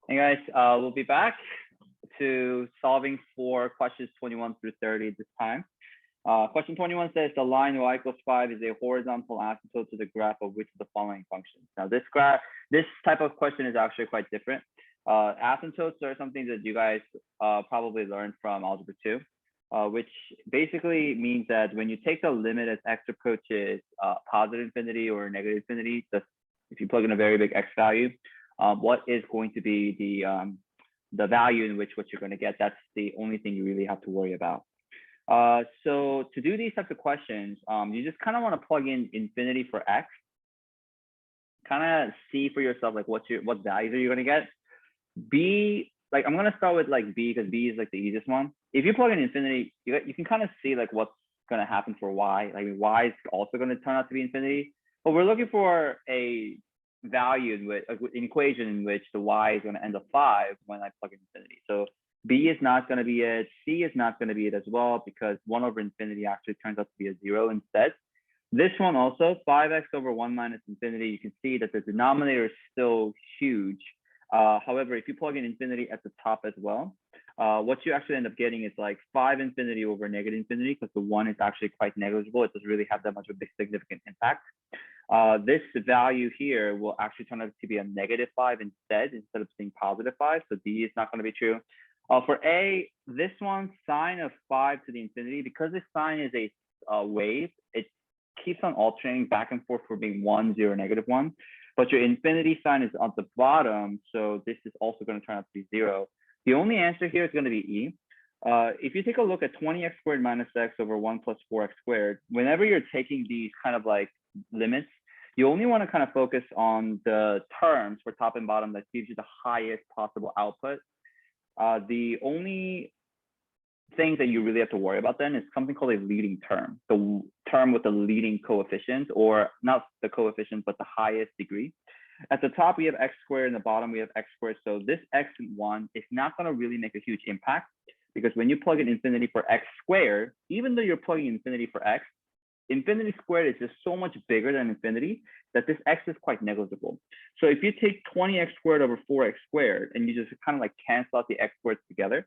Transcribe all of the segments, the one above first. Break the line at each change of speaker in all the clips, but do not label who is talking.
Hey guys, we'll be back to solving for questions 21 through 30 this time. Question 21 says the line y equals 5 is a horizontal asymptote to the graph of which of the following functions. Now this type of question is actually quite different. Asymptotes are something that you guys probably learned from algebra 2, which basically means that when you take the limit as x approaches positive infinity or negative infinity, if you plug in a very big x value, what is going to be the value in which what you're going to get. That's the only thing you really have to worry about. So to do these types of questions, you just kind of want to plug in infinity for x, kind of see for yourself like what values are you going to get. B, like I'm going to start with like B because B is like the easiest one. If you plug in infinity, you can kind of see like what's going to happen for y. Like y is also going to turn out to be infinity, but we're looking for a value in which an equation in which the y is going to end up 5 when I plug in infinity. So B is not going to be it. C is not going to be it as well because 1 over infinity actually turns out to be a 0 instead. This one also, 5x over 1 minus infinity, you can see that the denominator is still huge. However, if you plug in infinity at the top as well, what you actually end up getting is like 5 infinity over negative infinity because the 1 is actually quite negligible. It doesn't really have that much of a big significant impact. This value here will actually turn out to be a -5 instead of being +5. So D is not going to be true. For A, this one, sine of 5 to the infinity, because this sine is a wave, it keeps on alternating back and forth for being 1, 0, -1. But your infinity sign is at the bottom, so this is also going to turn out to be 0. The only answer here is going to be E. If you take a look at 20x squared minus x over 1 plus 4x squared, whenever you're taking these kind of like limits, you only want to kind of focus on the terms for top and bottom that gives you the highest possible output. The only thing that you really have to worry about then is something called a leading term, the term with the leading coefficient, or not the coefficient, but the highest degree. At the top, we have x squared, and the bottom, we have x squared. So this x1 is not going to really make a huge impact because when you plug in infinity for x squared, even though you're plugging infinity for x, infinity squared is just so much bigger than infinity that this x is quite negligible. So if you take 20x squared over 4x squared and you just kind of like cancel out the x squared together,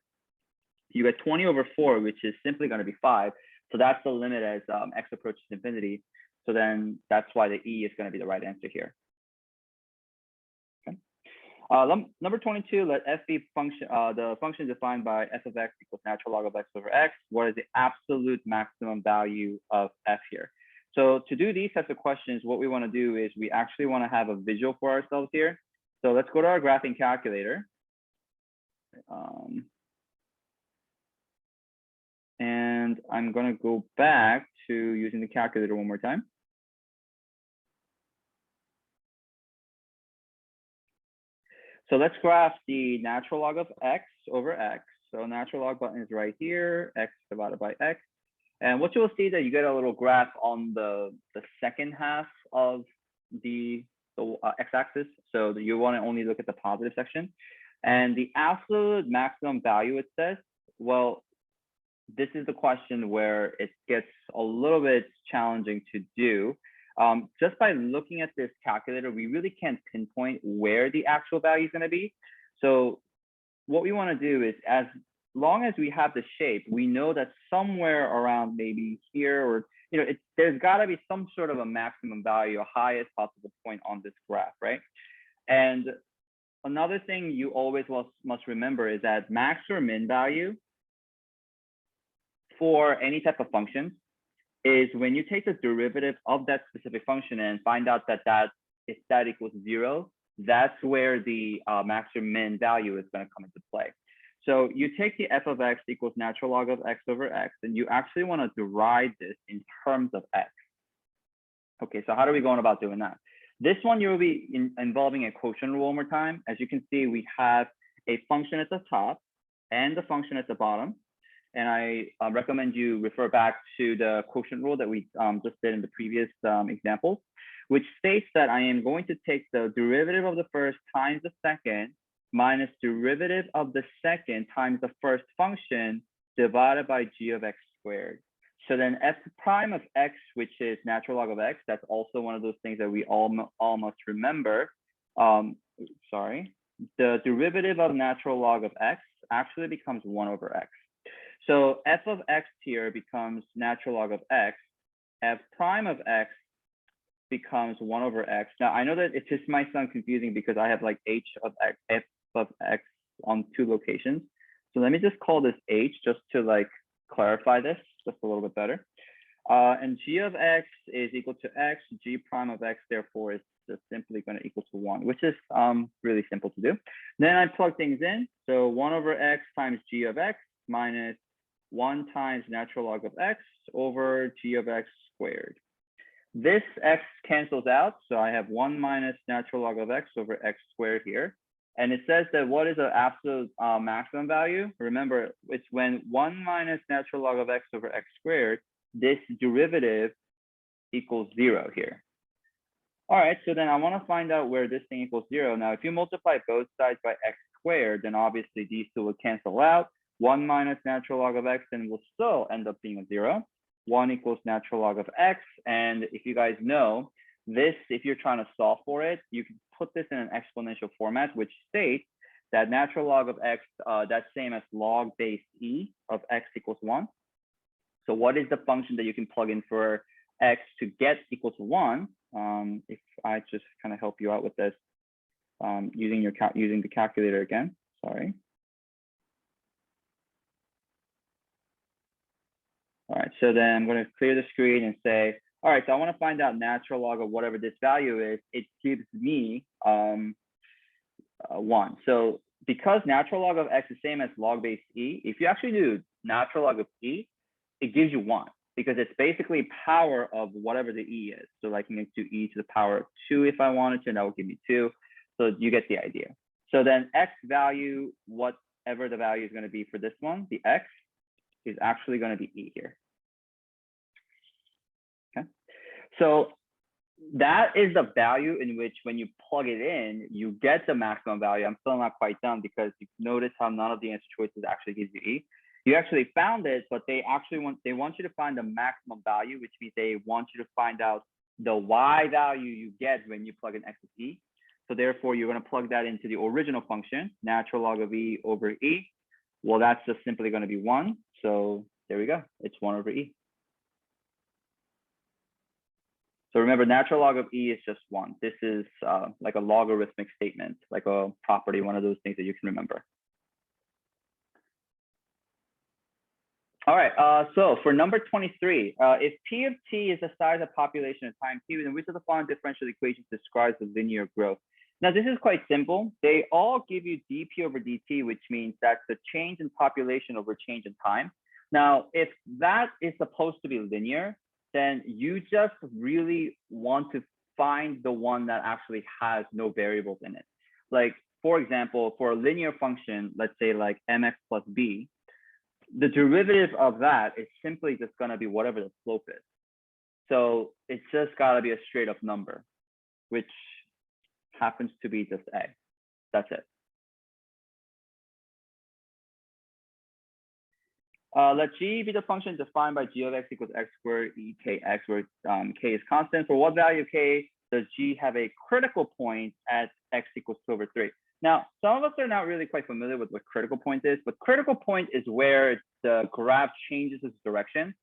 you get 20 over 4, which is simply going to be 5. So that's the limit as x approaches infinity. So then that's why the E is going to be the right answer here. Okay. Number 22, let f be function, the function defined by f of x equals natural log of x over x. What is the absolute maximum value of f here? So to do these types of questions, what we want to do is we actually want to have a visual for ourselves here. So let's go to our graphing calculator. And I'm going to go back to using the calculator one more time. So let's graph the natural log of x over x. So natural log button is right here, x divided by x. And what you'll see that you get a little graph on the second half of the x-axis. So you want to only look at the positive section. And the absolute maximum value, it says, well, this is the question where it gets a little bit challenging to do. Just by looking at this calculator, we really can't pinpoint where the actual value is going to be. So what we want to do is, as long as we have the shape, we know that somewhere around maybe here, or there's got to be some sort of a maximum value, a highest possible point on this graph, right? And another thing you always must remember is that max or min value for any type of function is when you take the derivative of that specific function and find out that if that equals 0, that's where the max or min value is going to come into play. So you take the f of x equals natural log of x over x, and you actually want to derive this in terms of x. Okay, so how are we going about doing that? This one, you will be involving a quotient rule one more time. As you can see, we have a function at the top and the function at the bottom. And I recommend you refer back to the quotient rule that we just did in the previous example, which states that I am going to take the derivative of the first times the second minus derivative of the second times the first function divided by g of x squared. So then f prime of x, which is natural log of x, that's also one of those things that we all must remember. Sorry. the derivative of natural log of x actually becomes 1 over x. So f of x here becomes natural log of x. F prime of x becomes 1 over x. Now, I know that it just might sound confusing because I have like h of x, f of x on 2 locations. So let me just call this h just to like clarify this just a little bit better. And g of x is equal to x. G prime of x, therefore, is just simply going to equal to 1, which is really simple to do. Then I plug things in. So 1 over x times g of x minus 1 times natural log of x over g of x squared. This x cancels out. So I have 1 minus natural log of x over x squared here. And it says that what is the absolute maximum value? Remember, it's when 1 minus natural log of x over x squared, this derivative equals 0 here. All right, so then I want to find out where this thing equals 0. Now, if you multiply both sides by x squared, then obviously these two will cancel out. 1 minus natural log of x then will still end up being a 0. 1 equals natural log of x. And if you guys know this, if you're trying to solve for it, you can put this in an exponential format, which states that natural log of x, that's same as log base e of x equals 1. So what is the function that you can plug in for x to get equal to 1? If I just kind of help you out with this using the calculator again, sorry. All right, so then I'm going to clear the screen and say, all right, so I want to find out natural log of whatever this value is. It gives me 1. So because natural log of x is same as log base e, if you actually do natural log of e, it gives you 1 because it's basically power of whatever the e is. So I can do e to the power of 2 if I wanted to, and that will give me 2. So you get the idea. So then x value, whatever the value is going to be for this one, the x is actually going to be e here. Okay, so that is the value in which when you plug it in, you get the maximum value. I'm still not quite done because you notice how none of the answer choices actually gives you e. You actually found it, but they want you to find the maximum value, which means they want you to find out the y value you get when you plug in x with e. So therefore, you're going to plug that into the original function, natural log of e over e. Well, that's just simply going to be 1. So there we go. It's 1 over e. So remember, natural log of e is just 1. This is like a logarithmic statement, like a property, one of those things that you can remember. All right, so for number 23, if P of t is the size of population at time t, then which of the following differential equations describes the linear growth? Now, this is quite simple. They all give you dp over dt, which means that's the change in population over change in time. Now, if that is supposed to be linear, then you just really want to find the one that actually has no variables in it. Like, for example, for a linear function, let's say like mx plus b, the derivative of that is simply just going to be whatever the slope is. So it's just got to be a straight up number, which happens to be just a. That's it. Let g be the function defined by g of x equals x squared e kx, where k is constant. For what value of k does g have a critical point at x equals 2 over 3? Now, some of us are not really quite familiar with what critical point is, but critical point is where the graph changes its direction.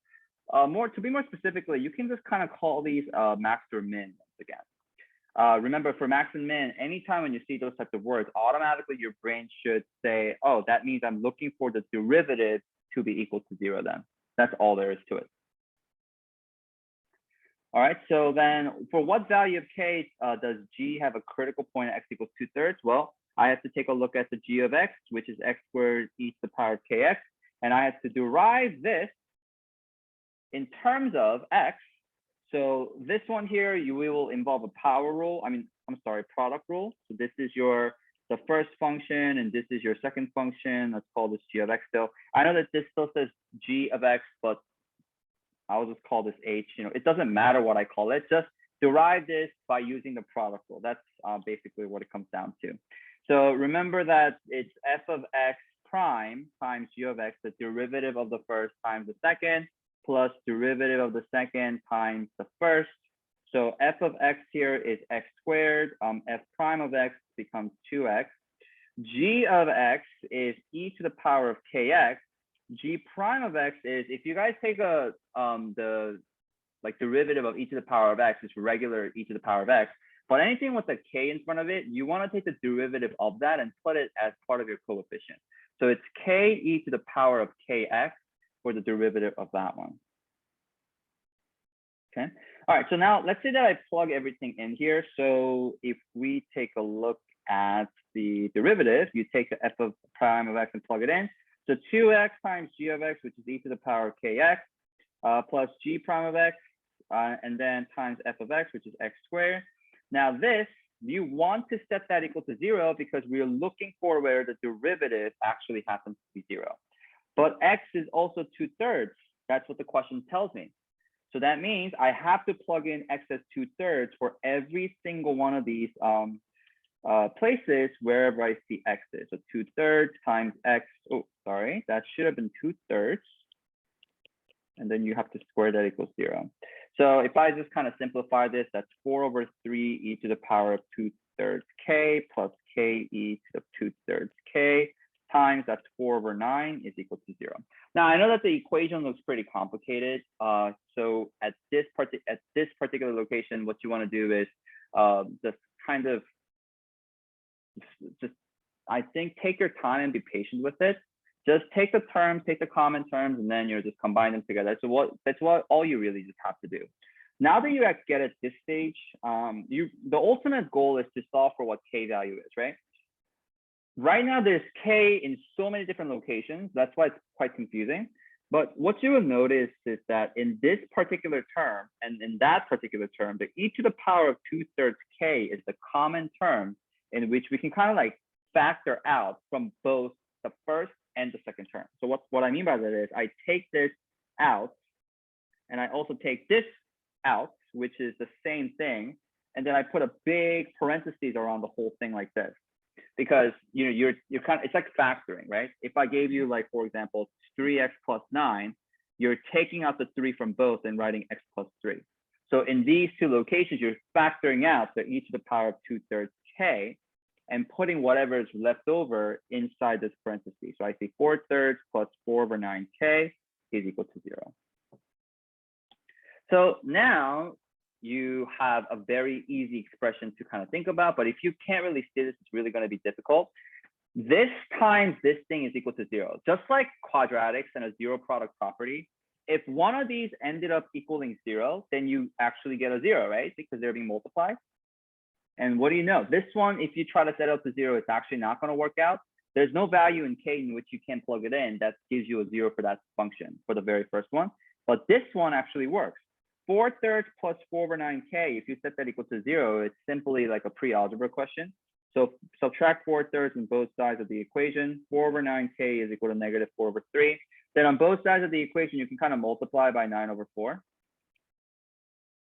To be more specifically, you can just kind of call these max or min once again. Remember, for max and min, anytime when you see those types of words, automatically your brain should say, oh, that means I'm looking for the derivative to be equal to 0 then. That's all there is to it. All right, so then for what value of k does g have a critical point at x equals 2/3? Well, I have to take a look at the g of x, which is x squared e to the power of kx, and I have to derive this in terms of x. So this one here, we will involve a power rule. Product rule. So this is the first function, and this is your second function. Let's call this g of x still. I know that this still says g of x, but I'll just call this h. It doesn't matter what I call it. Just derive this by using the product rule. That's basically what it comes down to. So remember that it's f of x prime times g of x, the derivative of the first times the second, plus derivative of the second times the first. So f of x here is x squared. F prime of x becomes 2x. g of x is e to the power of kx. G prime of x is, if you guys take a the like derivative of e to the power of x, it's regular e to the power of x, but anything with a k in front of it, you want to take the derivative of that and put it as part of your coefficient. So it's k e to the power of kx for the derivative of that one. Okay. All right. So now let's say that I plug everything in here. So if we take a look at the derivative, you take the f of prime of x and plug it in. So 2x times g of x, which is e to the power of kx, plus g prime of x, and then times f of x, which is x squared. Now this, you want to set that equal to 0 because we're looking for where the derivative actually happens to be 0. But x is also 2/3. That's what the question tells me. So that means I have to plug in x as 2/3 for every single one of these places wherever I see x is. So 2/3 times x, oh, sorry, that should have been 2/3. And then you have to square that equals 0. So if I just kind of simplify this, that's 4/3 e to the power of 2/3 k plus k e to the 2/3 k times that's 4/9 is equal to 0. Now I know that the equation looks pretty complicated. So at this particular location, what you want to do is just kind of I think take your time and be patient with it. Just take the terms, take the common terms, and then just combine them together. So that's what all you really just have to do. Now that you get at this stage, the ultimate goal is to solve for what k value is, right? Right now there's k in so many different locations. That's why it's quite confusing. But what you will notice is that in this particular term and in that particular term, the e to the power of 2/3 k is the common term in which we can kind of like factor out from both the first and the second term. So what I mean by that is I take this out and I also take this out, which is the same thing. And then I put a big parentheses around the whole thing like this, because you're kind of, it's like factoring, right? If I gave you like, for example, 3x plus 9, you're taking out the 3 from both and writing x plus 3. So in these two locations, you're factoring out the e to the power of 2/3 k and putting whatever is left over inside this parenthesis. So I see 4/3 plus 4/9 k is equal to 0. So now you have a very easy expression to kind of think about, but if you can't really see this, it's really going to be difficult. This times this thing is equal to 0. Just like quadratics and a zero product property, if one of these ended up equaling 0, then you actually get a 0, right? Because they're being multiplied. And what do you know? This one, if you try to set it up to 0, it's actually not going to work out. There's no value in k in which you can plug it in that gives you a 0 for that function for the very first one. But this one actually works. 4/3 plus 4/9 k, if you set that equal to 0, it's simply like a pre-algebra question. So subtract 4/3 on both sides of the equation. 4/9 k is equal to negative 4/3. Then on both sides of the equation, you can kind of multiply by 9/4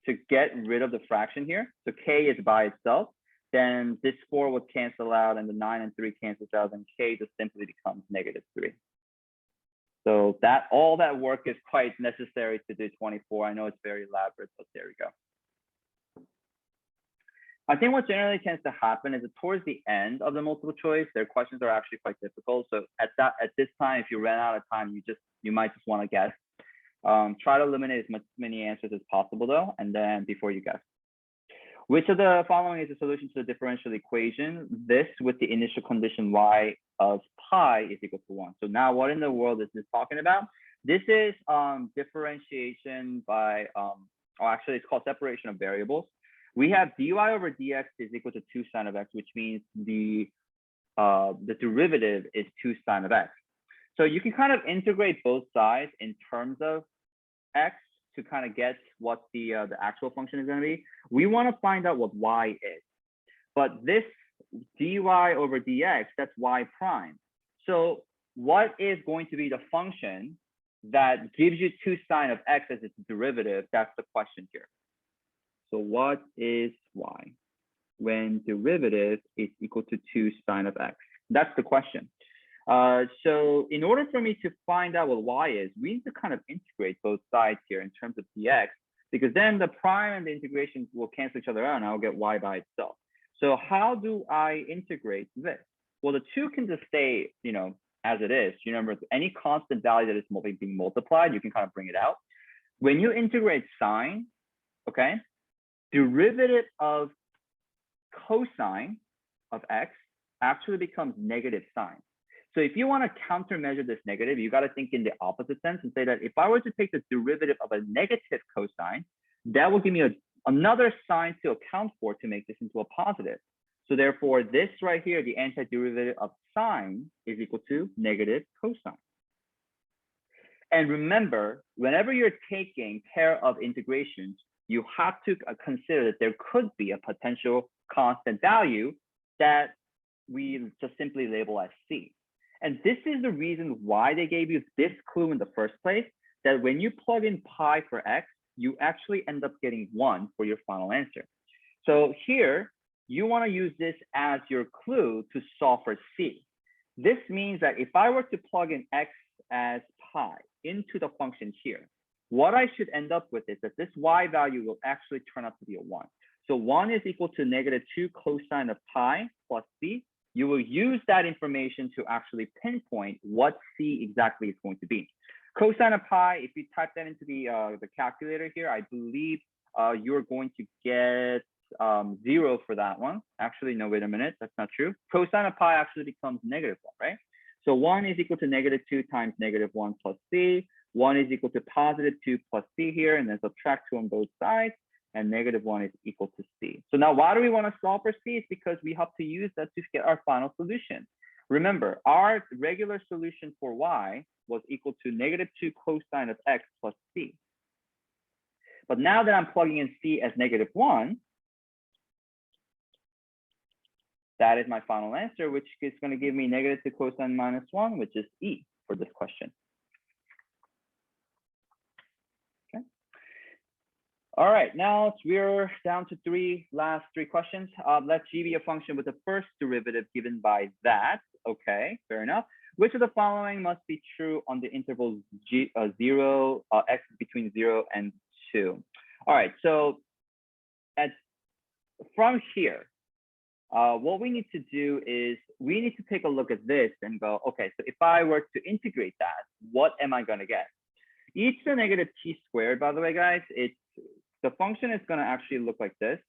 to get rid of the fraction here. So k is by itself. Then this 4 would cancel out and the 9 and 3 cancels out, and k just simply becomes -3. So all that work is quite necessary to do 24. I know it's very elaborate, but there we go. I think what generally tends to happen is that towards the end of the multiple choice, their questions are actually quite difficult. So at this time, if you ran out of time, you might just want to guess. Try to eliminate as many answers as possible though, and then before you guess. Which of the following is the solution to the differential equation? This with the initial condition y of pi is equal to 1. So now what in the world is this talking about? This is differentiation by, actually it's called separation of variables. We have dy over dx is equal to 2 sine of x, which means the derivative is 2 sine of x. So you can kind of integrate both sides in terms of x to kind of get what the actual function is going to be. We want to find out what y is. But this dy over dx, that's y prime. So what is going to be the function that gives you 2 sine of x as its derivative? That's the question here. So what is y when derivative is equal to 2 sine of x? That's the question. So in order for me to find out what y is, we need to kind of integrate both sides here in terms of dx, because then the prime and the integration will cancel each other out and I'll get y by itself. So how do I integrate this? Well, the 2 can just stay, as it is. Remember, any constant value that is being multiplied, you can kind of bring it out. When you integrate sine, okay, derivative of cosine of x actually becomes negative sine. So if you want to countermeasure this negative, you got to think in the opposite sense and say that if I were to take the derivative of a negative cosine, that will give me another sign to account for to make this into a positive. So therefore, this right here, the antiderivative of sine is equal to negative cosine. And remember, whenever you're taking pair of integrations, you have to consider that there could be a potential constant value that we just simply label as c. And this is the reason why they gave you this clue in the first place, that when you plug in pi for x, you actually end up getting 1 for your final answer. So here, you want to use this as your clue to solve for c. This means that if I were to plug in x as pi into the function here, what I should end up with is that this y value will actually turn out to be a 1. So 1 is equal to negative 2 cosine of pi plus c. You will use that information to actually pinpoint what c exactly is going to be. Cosine of pi, if you type that into the calculator here, I believe you're going to get 0 for that one. Actually, no, wait a minute, that's not true. Cosine of pi actually becomes negative 1, right? So 1 is equal to negative 2 times negative 1 plus c. 1 is equal to positive 2 plus c here, and then subtract 2 on both sides, and negative 1 is equal to c. So now why do we want to solve for c? It's because we have to use that to get our final solution. Remember, our regular solution for y was equal to negative 2 cosine of x plus c. But now that I'm plugging in c as negative 1, that is my final answer, which is going to give me negative 2 cosine minus 1, which is e for this question. Okay. All right, now we're down to last three questions. Let g be a function with the first derivative given by that. Okay, fair enough. Which of the following must be true on the interval x between 0 and 2? All right, so from here, what we need to do is we need to take a look at this and go, okay, so if I were to integrate that, what am I going to get? E to the negative t squared, by the way, guys, the function is going to actually look like this.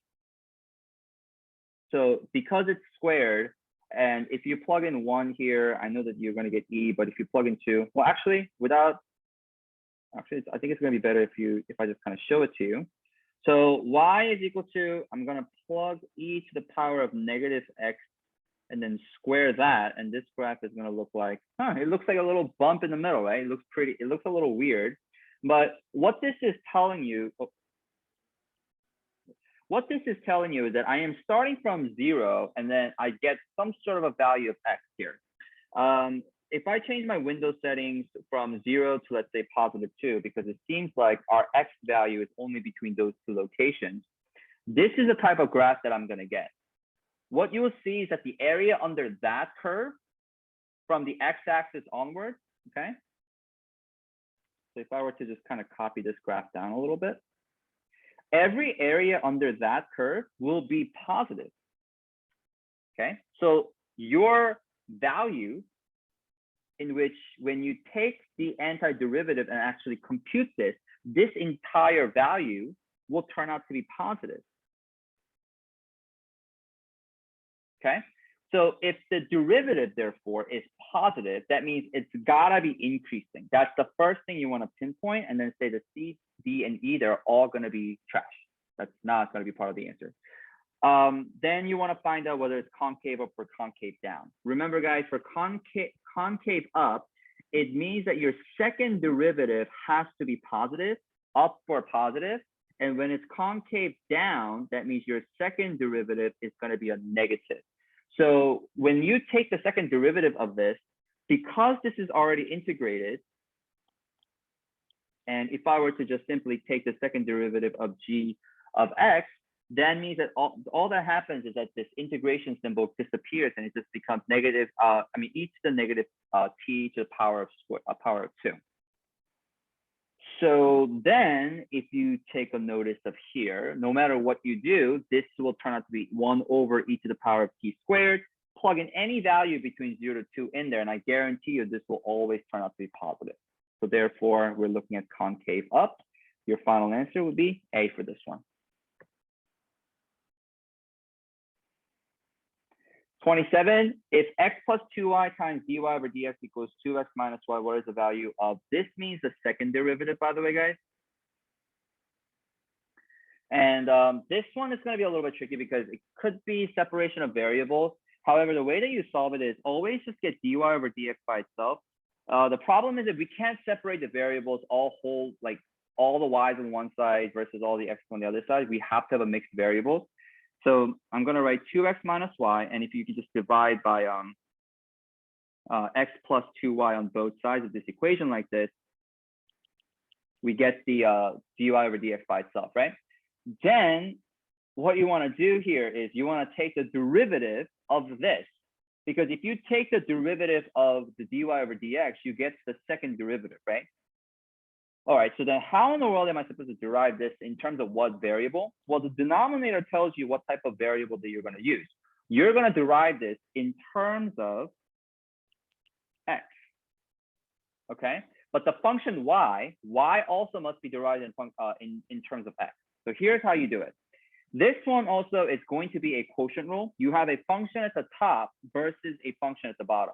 So because it's squared, and if you plug in 1 here, I know that you're going to get e, but if you plug in 2, well, actually, I think it's going to be better if I just kind of show it to you. So y is equal to, I'm going to plug e to the power of negative x and then square that. And this graph is going to look like, it looks like a little bump in the middle, right? It looks pretty, it looks a little weird. But what this is telling you, is that I am starting from 0 and then I get some sort of a value of x here. If I change my window settings from 0 to, let's say, positive 2, because it seems like our x value is only between those two locations, this is the type of graph that I'm going to get. What you will see is that the area under that curve from the x-axis onward, okay? So if I were to just kind of copy this graph down a little bit, every area under that curve will be positive, okay? So your value in which when you take the antiderivative and actually compute this entire value will turn out to be positive. Okay, so if the derivative therefore is positive, that means it's gotta be increasing. That's the first thing you want to pinpoint, and then say the C, D, and E, they're all gonna be trash. That's not gonna be part of the answer. Then you want to find out whether it's concave up or concave down. Remember, guys, for concave up, it means that your second derivative has to be positive, up for positive. And when it's concave down, that means your second derivative is going to be a negative. So when you take the second derivative of this, because this is already integrated, and if I were to just simply take the second derivative of g of x, that means that all that happens is that this integration symbol disappears and it just becomes negative, e to the negative t to the power of 2. So then if you take a notice of here, no matter what you do, this will turn out to be 1 over e to the power of t squared plug in any value between 0 to 2 in there, and I guarantee you this will always turn out to be positive. So therefore, we're looking at concave up. Your final answer would be A for this one. 27, if x plus 2y times dy over dx equals 2x minus y, what is the value of? This means the second derivative, by the way, guys. And this one is going to be a little bit tricky because it could be separation of variables. However, the way that you solve it is always just get dy over dx by itself. The problem is that we can't separate the variables all whole, like all the y's on one side versus all the x on the other side. We have to have a mixed variables. So I'm going to write 2x minus y, and if you can just divide by x plus 2y on both sides of this equation like this, we get the dy over dx by itself, right? Then what you want to do here is you want to take the derivative of this, because if you take the derivative of the dy over dx, you get the second derivative, right? All right, so then how in the world am I supposed to derive this in terms of what variable? Well, the denominator tells you what type of variable that you're going to use. You're going to derive this in terms of x, okay? But the function y also must be derived in terms of x. So here's how you do it. This one also is going to be a quotient rule. You have a function at the top versus a function at the bottom.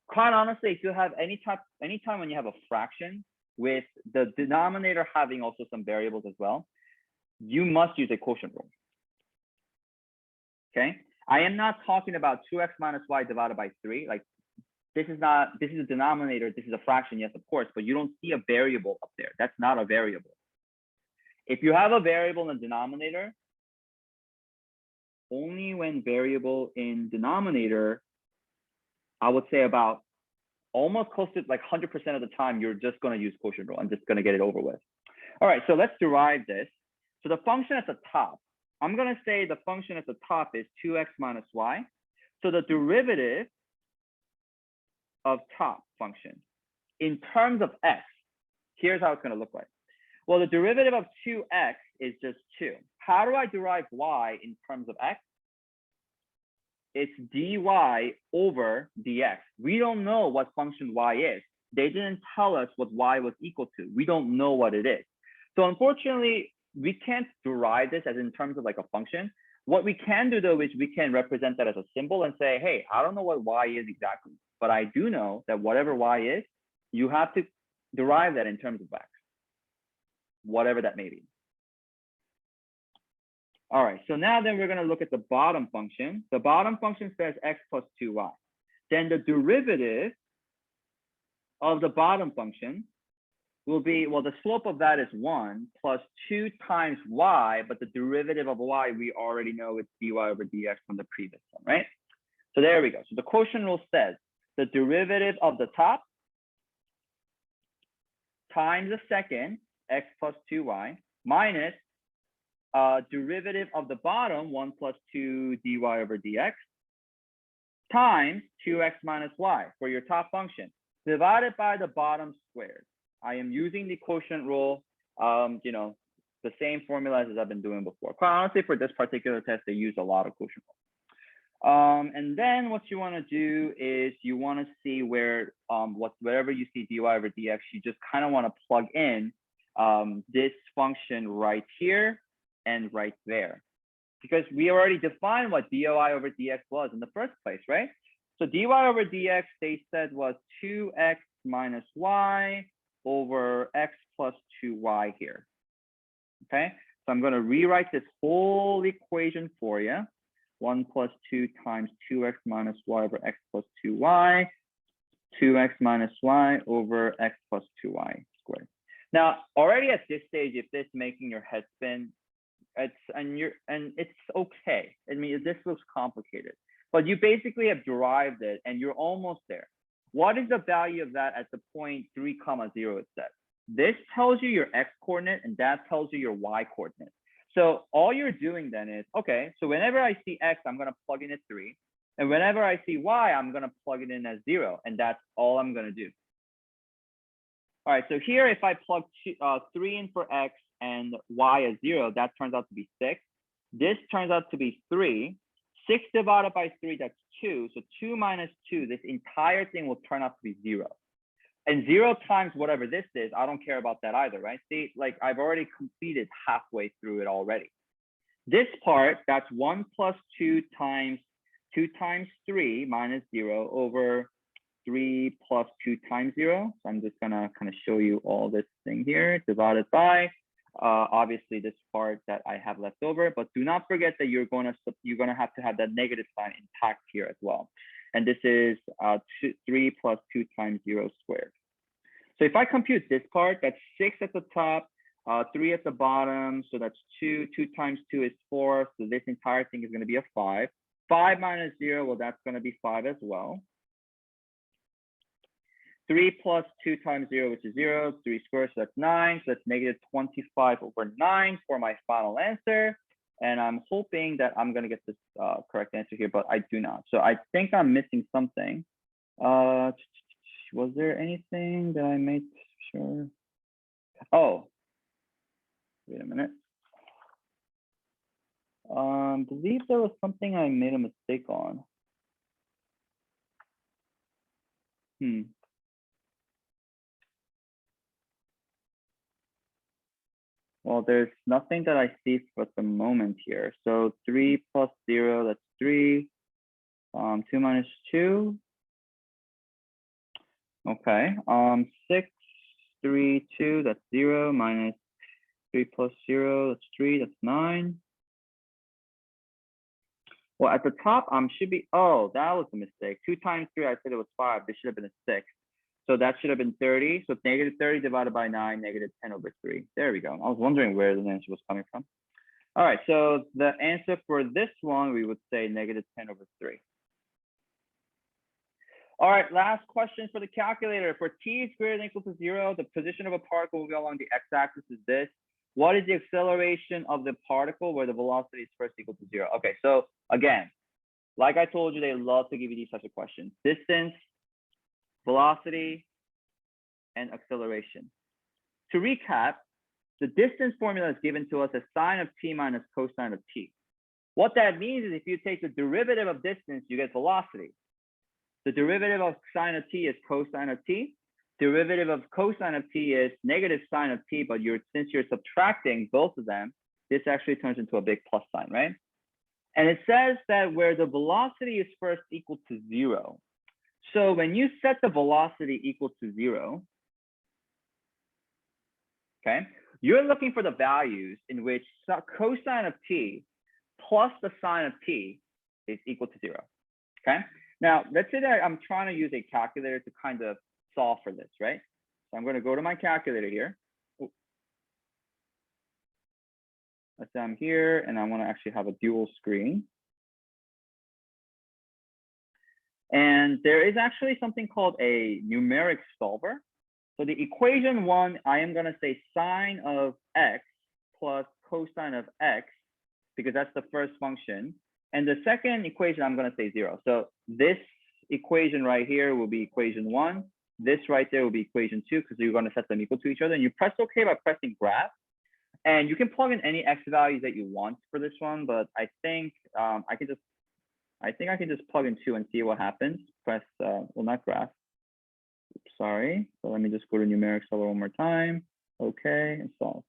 Quite honestly, if you have anytime when you have a fraction with the denominator having also some variables as well, you must use a quotient rule. Okay, I am not talking about 2x minus y divided by 3. Like this is a denominator, this is a fraction, yes, of course, but you don't see a variable up there. That's not a variable. If you have a variable in the denominator, only when variable in denominator, I would say about almost close to like 100% of the time, you're just going to use quotient rule. I'm just going to get it over with. All right, so let's derive this. So the function at the top, I'm going to say the function at the top is 2x minus y. So the derivative of top function in terms of x, here's how it's going to look like. Well, the derivative of 2x is just 2. How do I derive y in terms of x? It's dy over dx. We don't know what function y is. They didn't tell us what y was equal to. We don't know what it is. So unfortunately, we can't derive this as in terms of like a function. What we can do though is we can represent that as a symbol and say, hey, I don't know what y is exactly, but I do know that whatever y is, you have to derive that in terms of x, whatever that may be. All right, so now then we're going to look at the bottom function. The bottom function says x plus 2y. Then the derivative of the bottom function will be, well, the slope of that is 1 plus 2 times y, but the derivative of y, we already know it's dy over dx from the previous one, right? So there we go. So the quotient rule says the derivative of the top times the second, x plus 2y, minus derivative of the bottom, 1 plus 2 dy over dx, times 2x minus y for your top function, divided by the bottom squared. I am using the quotient rule, you know, the same formulas as I've been doing before. Quite honestly, for this particular test, they use a lot of quotient rule. And then what you want to do is you want to see where, wherever you see dy over dx, you just kind of want to plug in this function right here and right there, because we already defined what dy over dx was in the first place, right? So dy over dx, they said was 2x minus y over x plus 2y here. Okay, so I'm going to rewrite this whole equation for you. 1 plus 2 times 2x minus y over x plus 2y, 2x minus y over x plus 2y squared. Now, already at this stage, if this is making your head spin, it's okay. I mean, this looks complicated, but you basically have derived it and you're almost there. What is the value of that at the point 3, 0 it says? This tells you your x coordinate and that tells you your y coordinate. So all you're doing then is, okay, so whenever I see x, I'm going to plug in at 3. And whenever I see y, I'm going to plug it in as 0. And that's all I'm going to do. All right, so here, if I plug 3 in for x and y as 0, that turns out to be 6. This turns out to be 3. 6 divided by 3, that's 2. So 2 minus 2, this entire thing will turn out to be 0. And 0 times whatever this is, I don't care about that either, right? See, like I've already completed halfway through it already. This part, that's 1 plus 2 times 3 minus 0 over 3 plus 2 times 0. So I'm just gonna kind of show you all this thing here, divided by obviously this part that I have left over, but do not forget that you're gonna have to have that negative sign intact here as well. And this is 3 plus 2 times 0 squared. So if I compute this part, that's 6 at the top, 3 at the bottom, so that's 2. 2 times 2 is 4, so this entire thing is going to be a 5. 5 minus 0, well, that's going to be 5 as well. 3 plus 2 times 0, which is 0, 3 squared, so that's 9. So that's negative 25 over 9 for my final answer. And I'm hoping that I'm going to get this correct answer here, but I do not. So I think I'm missing something. Was there anything that I made sure? Oh, wait a minute. I believe there was something I made a mistake on. Well, there's nothing that I see at the moment here. So 3 plus 0, that's 3. 2 minus 2. Okay. 6, 3, 2, that's 0, minus 3 plus 0, that's 3, that's 9. Well, at the top, should be, oh, that was a mistake. 2 times 3, I said it was 5. This should have been a 6. So that should have been 30. So negative 30 divided by 9, negative 10 over 3. There we go. I was wondering where the answer was coming from. All right, so the answer for this one, we would say negative 10 over 3. All right, last question for the calculator. For t is greater than or equal to 0, the position of a particle moving along the x-axis is this. What is the acceleration of the particle where the velocity is first equal to 0? Okay, so again, like I told you, they love to give you these types of questions. Distance, velocity, and acceleration. To recap, the distance formula is given to us as sine of t minus cosine of t. What that means is if you take the derivative of distance, you get velocity. The derivative of sine of t is cosine of t. Derivative of cosine of t is negative sine of t, but since you're subtracting both of them, this actually turns into a big plus sign, right? And it says that where the velocity is first equal to 0. So when you set the velocity equal to 0, okay, you're looking for the values in which cosine of t plus the sine of t is equal to 0, okay? Now, let's say that I'm trying to use a calculator to kind of solve for this, right? So I'm going to go to my calculator here. Let's say I'm here and I want to actually have a dual screen. And there is actually something called a numeric solver. So the equation 1, I am going to say sine of x plus cosine of x, because that's the first function. And the second equation, I'm going to say 0. So this equation right here will be equation 1. This right there will be equation 2, because you're going to set them equal to each other. And you press OK by pressing graph. And you can plug in any x values that you want for this one. But I think I can just plug in 2 and see what happens. Press, well, not graph. Oops, sorry. So let me just go to numeric solver one more time. Okay, and solve.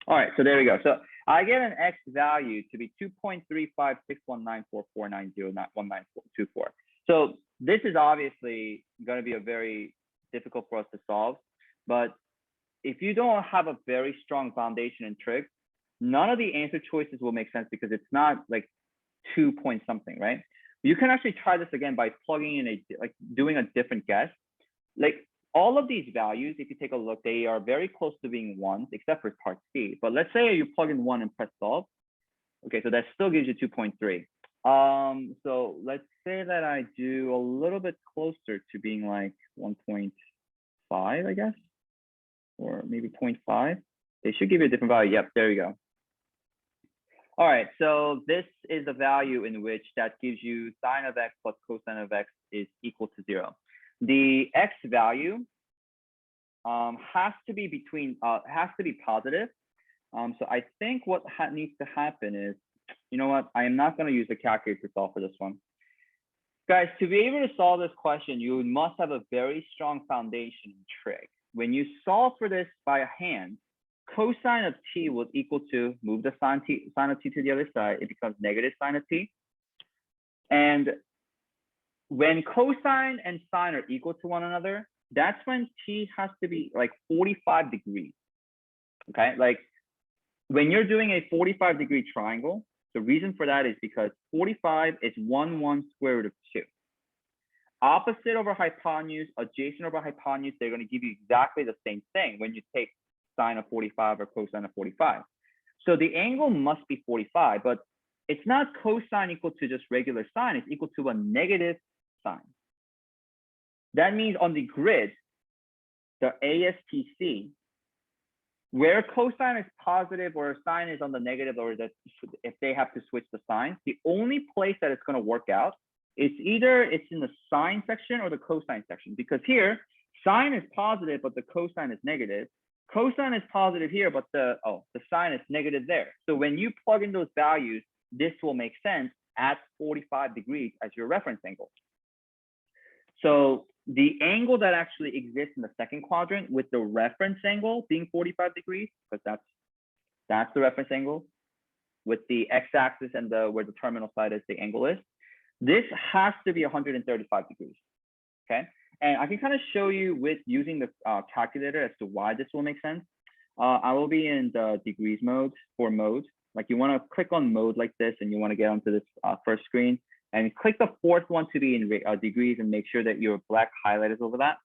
All right, so there we go. So I get an x value to be 2.35619449091924. So this is obviously going to be a very difficult for us to solve. But if you don't have a very strong foundation in trig, none of the answer choices will make sense because it's not like 2 point something, right? You can actually try this again by plugging in doing a different guess. Like all of these values, if you take a look, they are very close to being 1s, except for part C. But let's say you plug in 1 and press solve. Okay, so that still gives you 2.3. So let's say that I do a little bit closer to being like 1.5, I guess, or maybe 0.5. They should give you a different value. Yep, there you go. All right, so this is the value in which that gives you sine of x plus cosine of x is equal to 0. The x value has to be positive. So I think what needs to happen is you know what? I am not going to use the calculator to solve for this one. Guys, to be able to solve this question, you must have a very strong foundation in trig. When you solve for this by hand, cosine of t was equal to, move the sine of t to the other side, it becomes negative sine of t. And when cosine and sine are equal to one another, that's when t has to be like 45 degrees. Okay, like when you're doing a 45-degree triangle, the reason for that is because 45 is 1 square root of 2. Opposite over hypotenuse, adjacent over hypotenuse, they're going to give you exactly the same thing when you take sine of 45 or cosine of 45. So the angle must be 45, but it's not cosine equal to just regular sine, it's equal to a negative sine. That means on the grid, the ASTC, where cosine is positive or sine is on the negative, or that if they have to switch the signs, the only place that it's going to work out is either it's in the sine section or the cosine section, because here sine is positive but the cosine is negative. Cosine is positive here, but the sine is negative there. So when you plug in those values, this will make sense at 45 degrees as your reference angle. So the angle that actually exists in the second quadrant with the reference angle being 45 degrees, because that's the reference angle with the x-axis and where the terminal side is, the angle is, this has to be 135 degrees, okay? And I can kind of show you with using the calculator as to why this will make sense. I will be in the degrees mode for mode. Like you want to click on mode like this, and you want to get onto this first screen, and click the fourth one to be in degrees, and make sure that your black highlight is over that.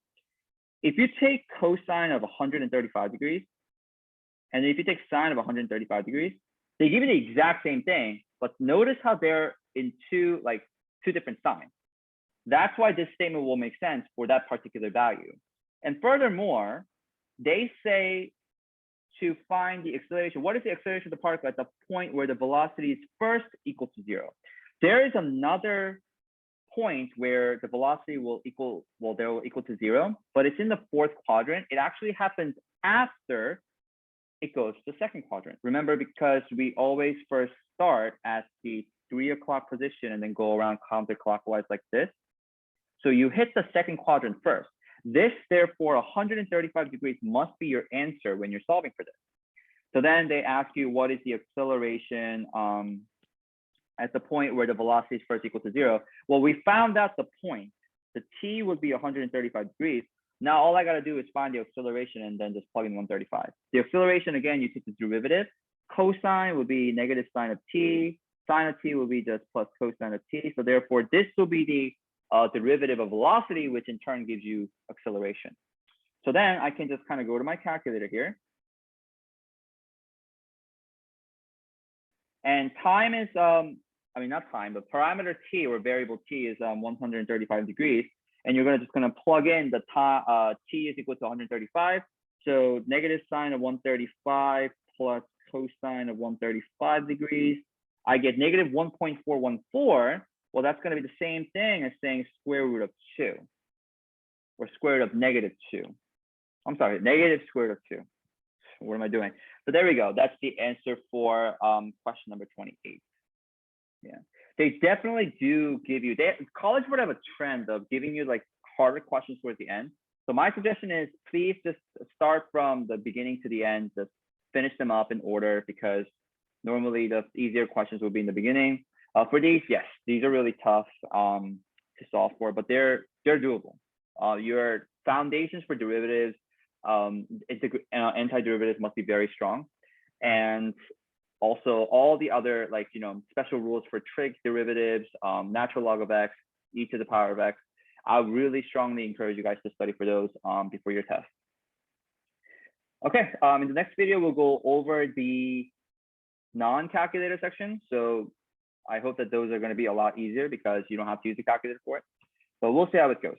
If you take cosine of 135 degrees, and if you take sine of 135 degrees, they give you the exact same thing, but notice how they're in two different signs. That's why this statement will make sense for that particular value. And furthermore, they say to find the acceleration. What is the acceleration of the particle at the point where the velocity is first equal to 0? There is another point where the velocity will equal, well, they will equal to 0, but it's in the fourth quadrant. It actually happens after it goes to the second quadrant. Remember, because we always first start at the 3 o'clock position and then go around counterclockwise like this. So you hit the second quadrant first. This, therefore, 135 degrees must be your answer when you're solving for this. So then they ask you, what is the acceleration at the point where the velocity is first equal to 0? Well, we found out the point. The t would be 135 degrees. Now, all I got to do is find the acceleration and then just plug in 135. The acceleration, again, you take the derivative. Cosine would be negative sine of t. Sine of t will be just plus cosine of t. So therefore, this will be the derivative of velocity, which in turn gives you acceleration. So then I can just kind of go to my calculator here. And time is, I mean, not time, but parameter t or variable t is 135 degrees. And you're just gonna plug in the t is equal to 135. So negative sine of 135 plus cosine of 135 degrees. I get negative 1.414. Well, that's going to be the same thing as saying square root of 2 or square root of negative 2. I'm sorry, negative square root of 2. What am I doing? So there we go. That's the answer for question number 28. Yeah, they definitely do give you, college would have a trend of giving you like harder questions towards the end. So my suggestion is please just start from the beginning to the end, just finish them up in order, because normally the easier questions will be in the beginning. For these, yes, these are really tough to solve for, but they're doable. Your foundations for derivatives, antiderivatives must be very strong, and also all the other special rules for trig derivatives, natural log of x, e to the power of x. I really strongly encourage you guys to study for those before your test. Okay, in the next video we'll go over the non-calculator section. So I hope that those are going to be a lot easier because you don't have to use the calculator for it. But we'll see how it goes.